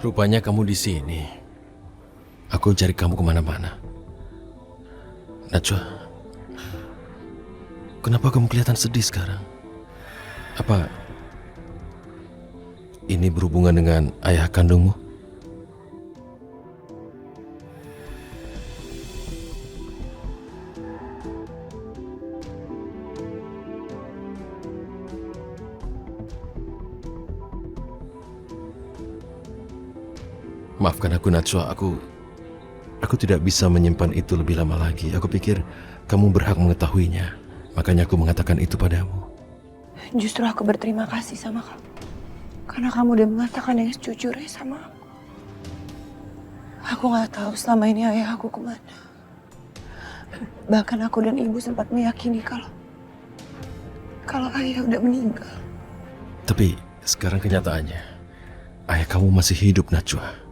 Rupanya kamu di sini. Aku cari kamu kemana-mana. Najwa, kenapa kamu kelihatan sedih sekarang? Apa ini berhubungan dengan ayah kandungmu? Maafkan aku, Najwa. Aku tidak bisa menyimpan itu lebih lama lagi. Aku pikir kamu berhak mengetahuinya. Makanya aku mengatakan itu padamu. Justru aku berterima kasih sama kamu. Karena kamu udah mengatakan yang sejujurnya sama aku. Aku gak tahu selama ini ayah aku kemana. Bahkan aku dan ibu sempat meyakini kalau ayah udah meninggal. Tapi sekarang kenyataannya, ayah kamu masih hidup, Najwa.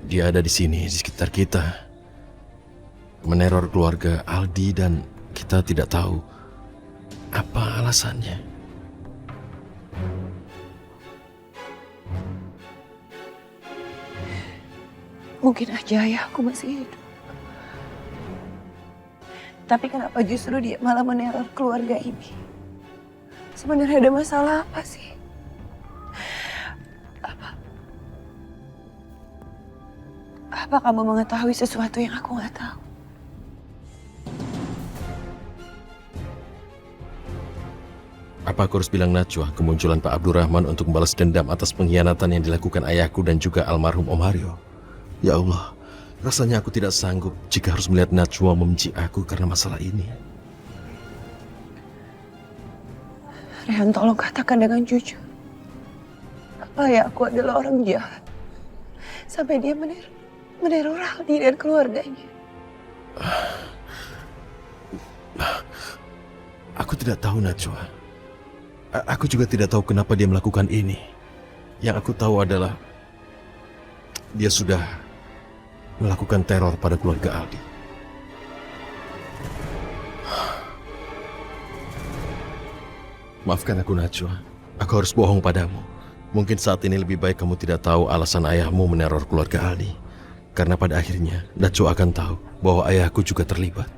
Dia ada di sini, di sekitar kita. Meneror keluarga Aldi dan kita tidak tahu apa alasannya. Mungkin aja ayah aku masih hidup. Tapi kenapa justru dia malah meneror keluarga ini? Sebenarnya ada masalah apa sih? Apa kamu mengetahui sesuatu yang aku nggak tahu? Apa aku harus bilang Najwa kemunculan Pak Abdurrahman untuk membalas dendam atas pengkhianatan yang dilakukan ayahku dan juga almarhum Om Haryo? Ya Allah, rasanya aku tidak sanggup jika harus melihat Najwa membenci aku karena masalah ini. Rehan, tolong katakan dengan jujur. Apa ya aku adalah orang jahat? Sampai dia meneror Aldi dan keluarganya. Aku tidak tahu, Najwa. Aku juga tidak tahu kenapa dia melakukan ini. Yang aku tahu adalah dia sudah melakukan teror pada keluarga Aldi. Maafkan aku, Najwa. Aku harus bohong padamu. Mungkin saat ini lebih baik kamu tidak tahu alasan ayahmu meneror keluarga Aldi. Karena pada akhirnya Najwa akan tahu bahwa ayahku juga terlibat.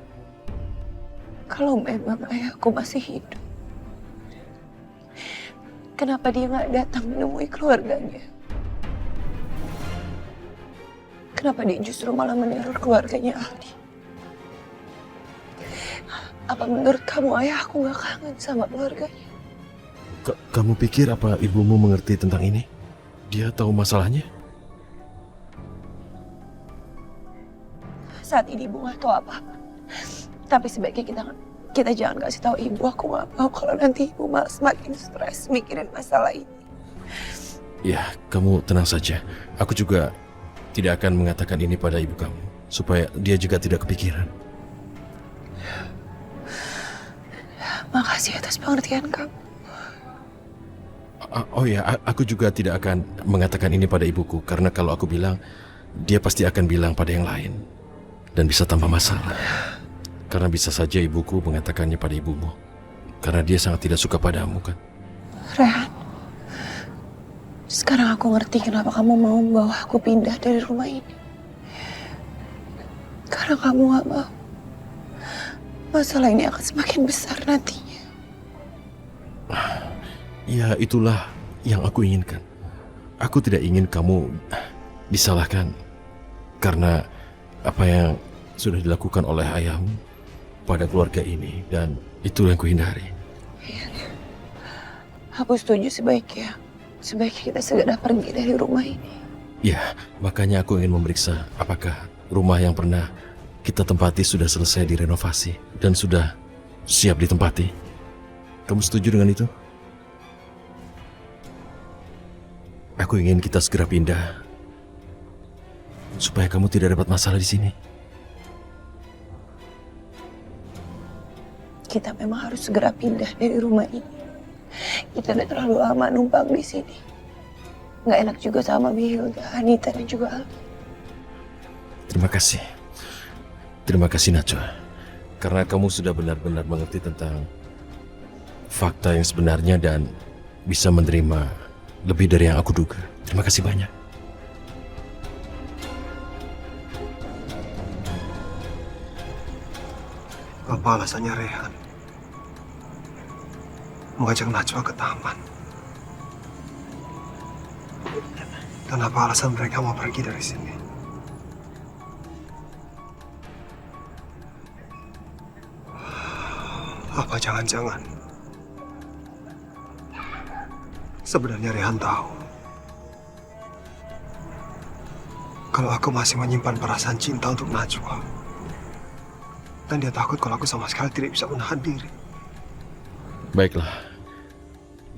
Kalau memang ayahku masih hidup, kenapa dia nggak datang menemui keluarganya? Kenapa dia justru malah meneror keluarganya Aldi? Apa menurut kamu ayahku nggak kangen sama keluarganya? Kamu pikir apa ibumu mengerti tentang ini? Dia tahu masalahnya? Saat ini ibu nggak tahu apa-apa. Tapi sebaiknya kita jangan kasih tahu ibu. Aku nggak mau kalau nanti ibu malah semakin stres mikirin masalah ini. Ya, kamu tenang saja. Aku juga tidak akan mengatakan ini pada ibu kamu. Supaya dia juga tidak kepikiran. Makasih atas pengertian kamu. Oh ya, aku juga tidak akan mengatakan ini pada ibuku. Karena kalau aku bilang, dia pasti akan bilang pada yang lain. Dan bisa tambah masalah. Karena bisa saja ibuku mengatakannya pada ibumu. Karena dia sangat tidak suka padamu, kan? Rehan, sekarang aku ngerti kenapa kamu mau membawa aku pindah dari rumah ini. Karena kamu gak mau masalah ini akan semakin besar nantinya. Ya, itulah yang aku inginkan. Aku tidak ingin kamu disalahkan karena apa yang sudah dilakukan oleh ayahmu pada keluarga ini, dan itu yang kuhindari. Iya. Aku setuju sebaiknya kita segera pergi dari rumah ini. Ya, makanya aku ingin memeriksa apakah rumah yang pernah kita tempati sudah selesai direnovasi dan sudah siap ditempati. Kamu setuju dengan itu? Aku ingin kita segera pindah supaya kamu tidak dapat masalah di sini. Kita memang harus segera pindah dari rumah ini. Kita udah terlalu lama numpang di sini. Nggak enak juga sama Hilda, Anita, dan juga Aldi. Terima kasih. Terima kasih, Najwa. Karena kamu sudah benar-benar mengerti tentang fakta yang sebenarnya dan bisa menerima lebih dari yang aku duga. Terima kasih banyak. Apa alasannya Rehan mengajak Najwa ke taman? Dan apa alasan mereka mau pergi dari sini? Apa jangan-jangan sebenarnya Rehan tahu kalau aku masih menyimpan perasaan cinta untuk Najwa. Dan dia takut kalau aku sama sekali tidak bisa menahan diri. Baiklah.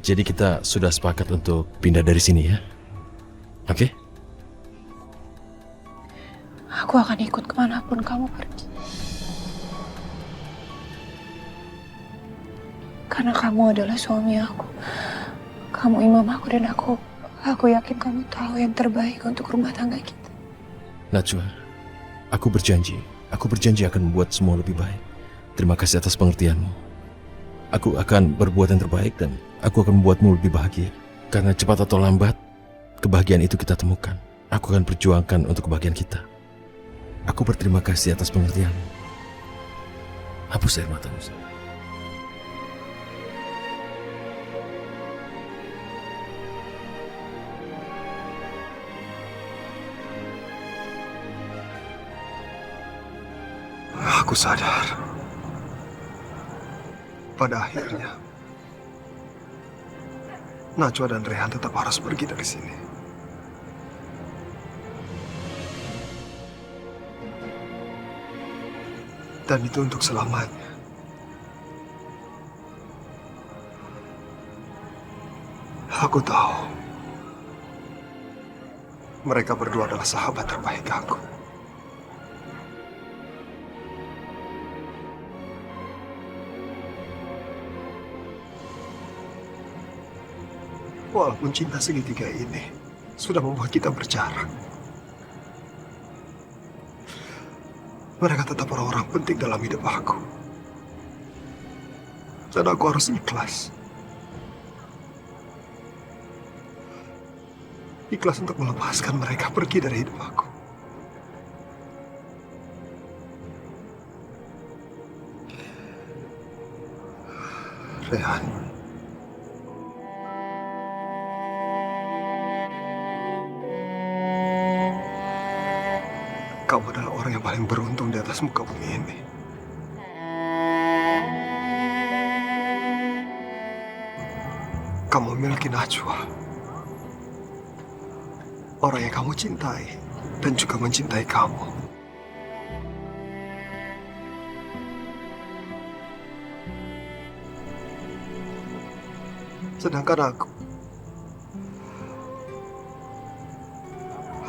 Jadi kita sudah sepakat untuk pindah dari sini ya? Oke? Aku akan ikut kemanapun kamu pergi. Karena kamu adalah suami aku. Kamu imam aku dan aku yakin kamu tahu yang terbaik untuk rumah tangga kita. Najwa, aku berjanji akan membuat semua lebih baik. Terima kasih atas pengertianmu. Aku akan berbuat yang terbaik dan aku akan membuatmu lebih bahagia. Karena cepat atau lambat, kebahagiaan itu kita temukan. Aku akan perjuangkan untuk kebahagiaan kita. Aku berterima kasih atas pengertianmu. Hapus air matamu. Aku sadar, pada akhirnya, Najwa dan Rehan tetap harus pergi dari sini. Dan itu untuk selamanya. Aku tahu, mereka berdua adalah sahabat terbaik aku. Walaupun cinta segitiga ini sudah membuat kita berjarak, mereka tetap orang-orang penting dalam hidup aku. Dan aku harus ikhlas. Ikhlas untuk melepaskan mereka pergi dari hidup aku. Rehan. Kamu adalah orang yang paling beruntung di atas muka bumi ini. Kamu memiliki Najwa. Orang yang kamu cintai dan juga mencintai kamu. Sedangkan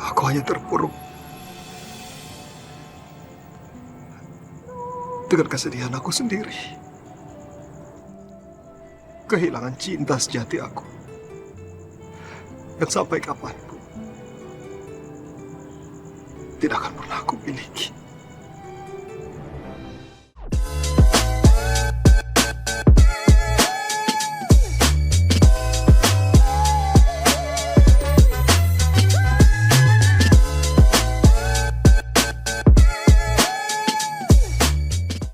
aku hanya terpuruk dengan kesedihan aku sendiri. Kehilangan cinta sejati aku. Yang sampai kapanpun tidak akan pernah aku miliki.